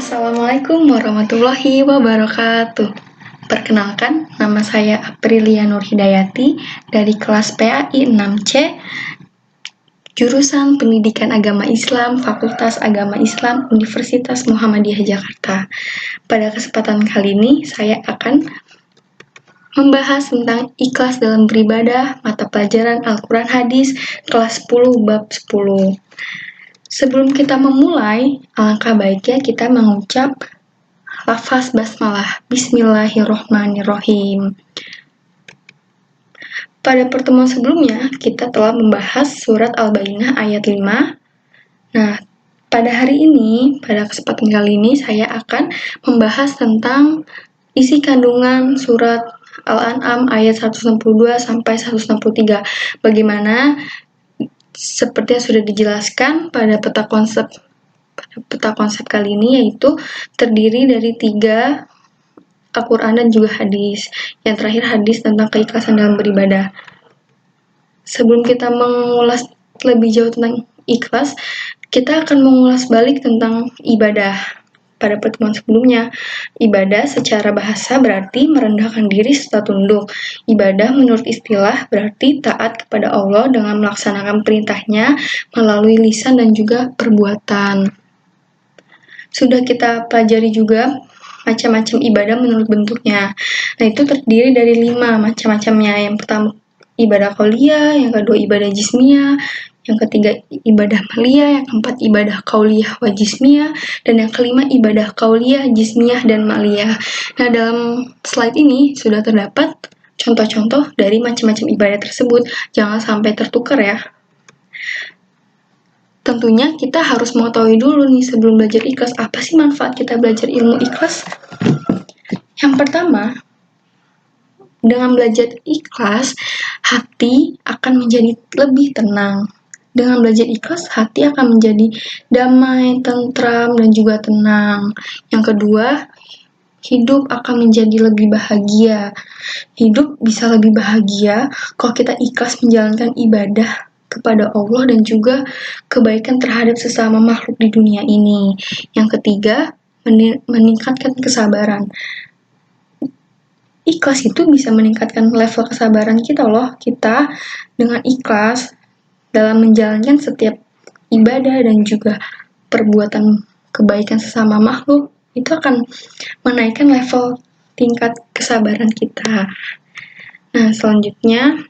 Assalamualaikum warahmatullahi wabarakatuh. Perkenalkan, nama saya Aprilia Nurhidayati dari kelas PAI 6C, jurusan Pendidikan Agama Islam, Fakultas Agama Islam, Universitas Muhammadiyah Jakarta. Pada kesempatan kali ini, saya akan membahas tentang ikhlas dalam beribadah, mata pelajaran Al-Quran Hadis, kelas 10, bab 10. Sebelum kita memulai, alangkah baiknya kita mengucap lafaz basmalah. Bismillahirrohmanirrohim. Pada pertemuan sebelumnya, kita telah membahas surat Al-Bayyinah ayat 5. Nah, pada hari ini, pada kesempatan kali ini, saya akan membahas tentang isi kandungan surat Al-An'am ayat 162 sampai 163. Bagaimana seperti yang sudah dijelaskan pada peta konsep kali ini, yaitu terdiri dari 3 Al-Quran dan juga hadis. Yang terakhir hadis tentang keikhlasan dalam beribadah. Sebelum kita mengulas lebih jauh tentang ikhlas, kita akan mengulas balik tentang ibadah. Pada pertemuan sebelumnya, ibadah secara bahasa berarti merendahkan diri serta tunduk. Ibadah menurut istilah berarti taat kepada Allah dengan melaksanakan perintahnya melalui lisan dan juga perbuatan. Sudah kita pelajari juga macam-macam ibadah menurut bentuknya. Nah, itu terdiri dari 5 macam-macamnya. Yang pertama ibadah qauliyah, yang kedua ibadah jismiyah, yang ketiga ibadah maliyah, yang keempat ibadah qauliyah wa jismiyah, dan yang kelima ibadah qauliyah, jismiyah, dan maliyah. Nah, dalam slide ini sudah terdapat contoh-contoh dari macam-macam ibadah tersebut. Jangan sampai tertukar ya. Tentunya kita harus mengetahui dulu nih sebelum belajar ikhlas, apa sih manfaat kita belajar ilmu ikhlas? Yang pertama, dengan belajar ikhlas, hati akan menjadi lebih tenang. Dengan belajar ikhlas, hati akan menjadi damai, tentram, dan juga tenang. Yang kedua, hidup akan menjadi lebih bahagia. Hidup bisa lebih bahagia kalau kita ikhlas menjalankan ibadah kepada Allah dan juga kebaikan terhadap sesama makhluk di dunia ini. Yang ketiga, meningkatkan kesabaran. Ikhlas itu bisa meningkatkan level kesabaran kita loh. Kita dengan ikhlas dalam menjalankan setiap ibadah dan juga perbuatan kebaikan sesama makhluk, itu akan menaikkan level tingkat kesabaran kita. Nah, selanjutnya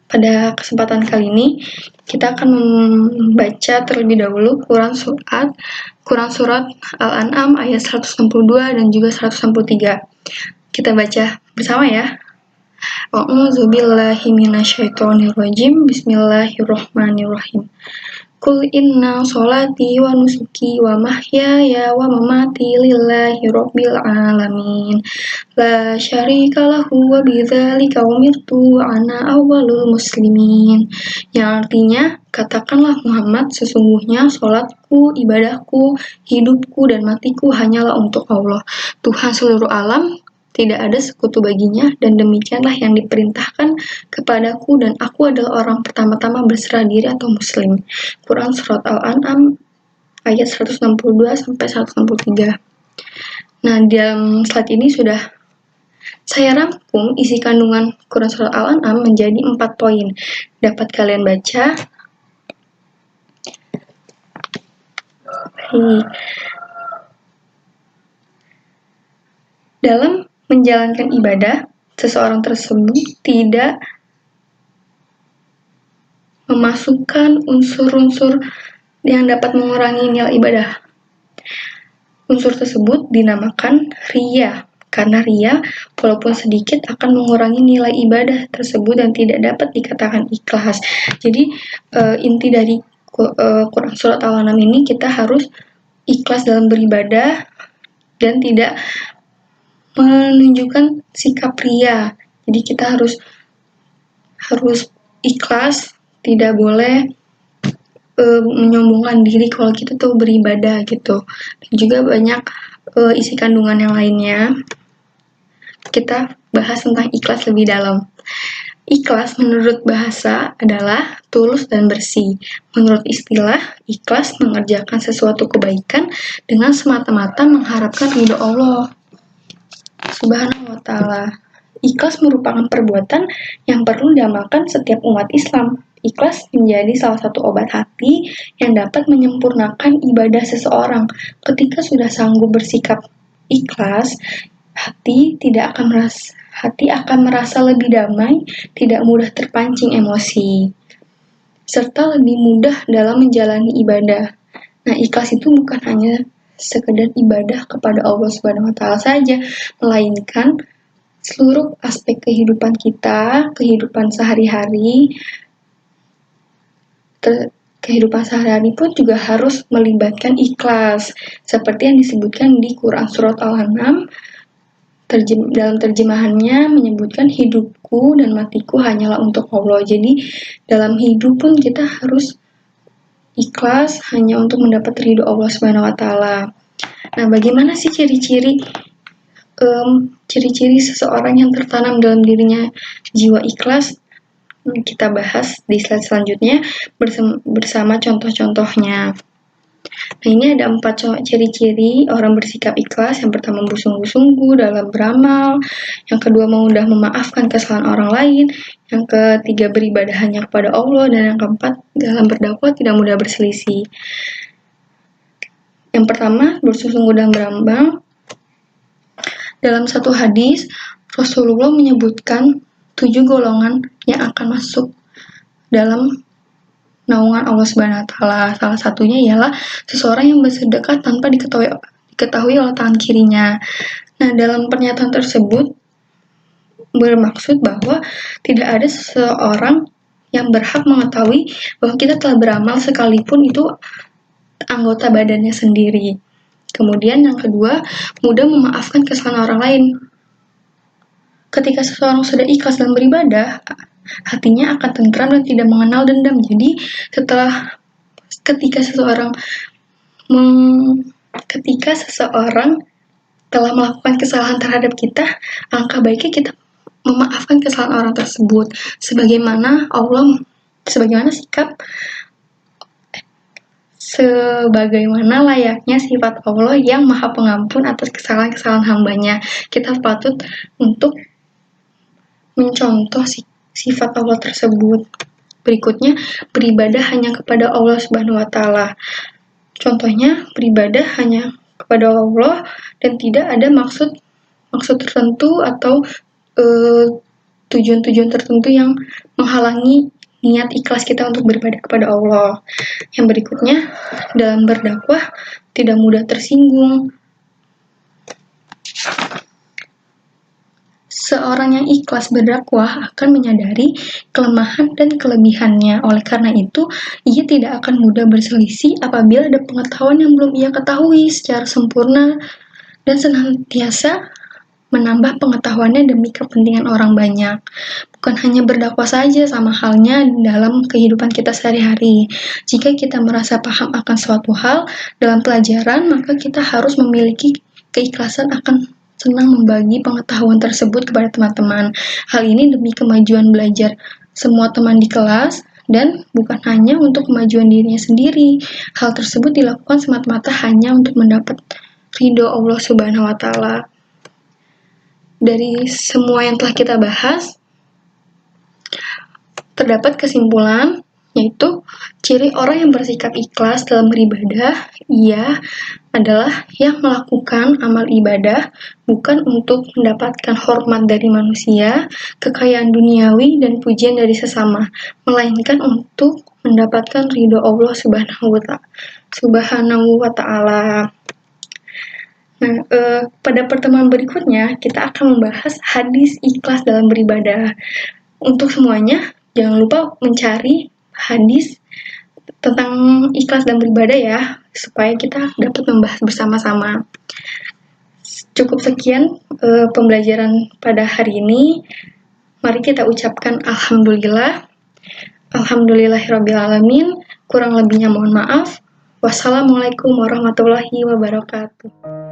pada kesempatan kali ini kita akan membaca terlebih dahulu Quran surat Al-An'am ayat 162 dan juga 163. Kita baca bersama ya. A'udzubillahi minasyaitonirrajim. Bismillahirrohmanirrohim. Qul inna sholati wa nusuki wa mahyaya wa mamati lillahi rabbil alamin. La syarika lahu wa bidzalika umirtu ana awwalul muslimin. Yang artinya, katakanlah Muhammad, sesungguhnya sholatku, ibadahku, hidupku, dan matiku hanyalah untuk Allah, Tuhan seluruh alam. Tidak ada sekutu baginya, dan demikianlah yang diperintahkan kepadaku, dan aku adalah orang pertama-tama berserah diri atau muslim. Quran Surat Al-An'am ayat 162 sampai 163. Nah, dalam slide ini sudah saya rangkum isi kandungan Quran Surat Al-An'am menjadi 4 poin. Dapat kalian baca. Dalam menjalankan ibadah, seseorang tersebut tidak memasukkan unsur-unsur yang dapat mengurangi nilai ibadah. Unsur tersebut dinamakan riya, karena riya walaupun sedikit akan mengurangi nilai ibadah tersebut dan tidak dapat dikatakan ikhlas. Jadi inti dari Quran Surat Al-An'am ini, kita harus ikhlas dalam beribadah dan tidak menunjukkan sikap riya. Jadi kita harus ikhlas, tidak boleh menyombongkan diri kalau kita tuh beribadah gitu. Dan juga banyak isi kandungan yang lainnya. Kita bahas tentang ikhlas lebih dalam. Ikhlas menurut bahasa adalah tulus dan bersih. Menurut istilah, ikhlas mengerjakan sesuatu kebaikan dengan semata-mata mengharapkan ridho Allah Subhanahu wa Ta'ala. Ikhlas merupakan perbuatan yang perlu diamalkan setiap umat Islam. Ikhlas menjadi salah satu obat hati yang dapat menyempurnakan ibadah seseorang. Ketika sudah sanggup bersikap ikhlas, hati akan merasa lebih damai, tidak mudah terpancing emosi, serta lebih mudah dalam menjalani ibadah. Nah, ikhlas itu bukan hanya sekedar ibadah kepada Allah Subhanahu wa Ta'ala saja, melainkan seluruh aspek kehidupan kita, kehidupan sehari-hari pun juga harus melibatkan ikhlas, seperti yang disebutkan di Quran Surat Al-An'am. Dalam terjemahannya menyebutkan hidupku dan matiku hanyalah untuk Allah. Jadi dalam hidup pun kita harus ikhlas hanya untuk mendapat ridho Allah Subhanahu wa Ta'ala. Nah, bagaimana sih ciri-ciri seseorang yang tertanam dalam dirinya jiwa ikhlas? Kita bahas di slide selanjutnya bersama contoh-contohnya. Nah, ini ada 4 ciri-ciri orang bersikap ikhlas. Yang pertama, bersungguh-sungguh dalam beramal. Yang kedua, mudah memaafkan kesalahan orang lain. Yang ketiga, beribadah hanya kepada Allah. Dan yang keempat, dalam berdakwah tidak mudah berselisih. Yang pertama, bersungguh-sungguh dalam beramal. Dalam satu hadis, Rasulullah menyebutkan 7 golongan yang akan masuk dalam naungan Allah Subhanahu wa Ta'ala. Salah satunya ialah seseorang yang bersedekah tanpa diketahui oleh tangan kirinya. Nah, dalam pernyataan tersebut bermaksud bahwa tidak ada seseorang yang berhak mengetahui bahwa kita telah beramal sekalipun itu anggota badannya sendiri. Kemudian yang kedua, mudah memaafkan kesalahan orang lain. Ketika seseorang sudah ikhlas dalam beribadah, hatinya akan tentram dan tidak mengenal dendam. Jadi ketika seseorang telah melakukan kesalahan terhadap kita, alangkah baiknya kita memaafkan kesalahan orang tersebut sebagaimana layaknya sifat Allah yang Maha Pengampun atas kesalahan-kesalahan hambanya. Kita patut untuk mencontoh sifat Allah tersebut. Berikutnya, beribadah hanya kepada Allah Subhanahu wa Ta'ala. Contohnya, beribadah hanya kepada Allah dan tidak ada maksud tertentu atau tujuan-tujuan tertentu yang menghalangi niat ikhlas kita untuk beribadah kepada Allah. Yang berikutnya, dalam berdakwah tidak mudah tersinggung. Seorang yang ikhlas berdakwah akan menyadari kelemahan dan kelebihannya. Oleh karena itu, ia tidak akan mudah berselisih apabila ada pengetahuan yang belum ia ketahui secara sempurna dan senantiasa menambah pengetahuannya demi kepentingan orang banyak. Bukan hanya berdakwah saja, sama halnya dalam kehidupan kita sehari-hari. Jika kita merasa paham akan suatu hal dalam pelajaran, maka kita harus memiliki keikhlasan akan senang membagi pengetahuan tersebut kepada teman-teman. Hal ini demi kemajuan belajar semua teman di kelas dan bukan hanya untuk kemajuan dirinya sendiri. Hal tersebut dilakukan semata-mata hanya untuk mendapat ridho Allah Subhanahu wa Ta'ala. Dari semua yang telah kita bahas, terdapat kesimpulan, yaitu ciri orang yang bersikap ikhlas dalam beribadah, ia adalah yang melakukan amal ibadah bukan untuk mendapatkan hormat dari manusia, kekayaan duniawi, dan pujian dari sesama, melainkan untuk mendapatkan ridho Allah Subhanahu wa Ta'ala. Nah, pada pertemuan berikutnya kita akan membahas hadis ikhlas dalam beribadah. Untuk semuanya, jangan lupa mencari hadis tentang ikhlas dalam beribadah ya, supaya kita dapat membahas bersama-sama. Cukup sekian pembelajaran pada hari ini. Mari kita ucapkan Alhamdulillah. Alhamdulillahirrabbilalamin. Kurang lebihnya mohon maaf. Wassalamualaikum warahmatullahi wabarakatuh.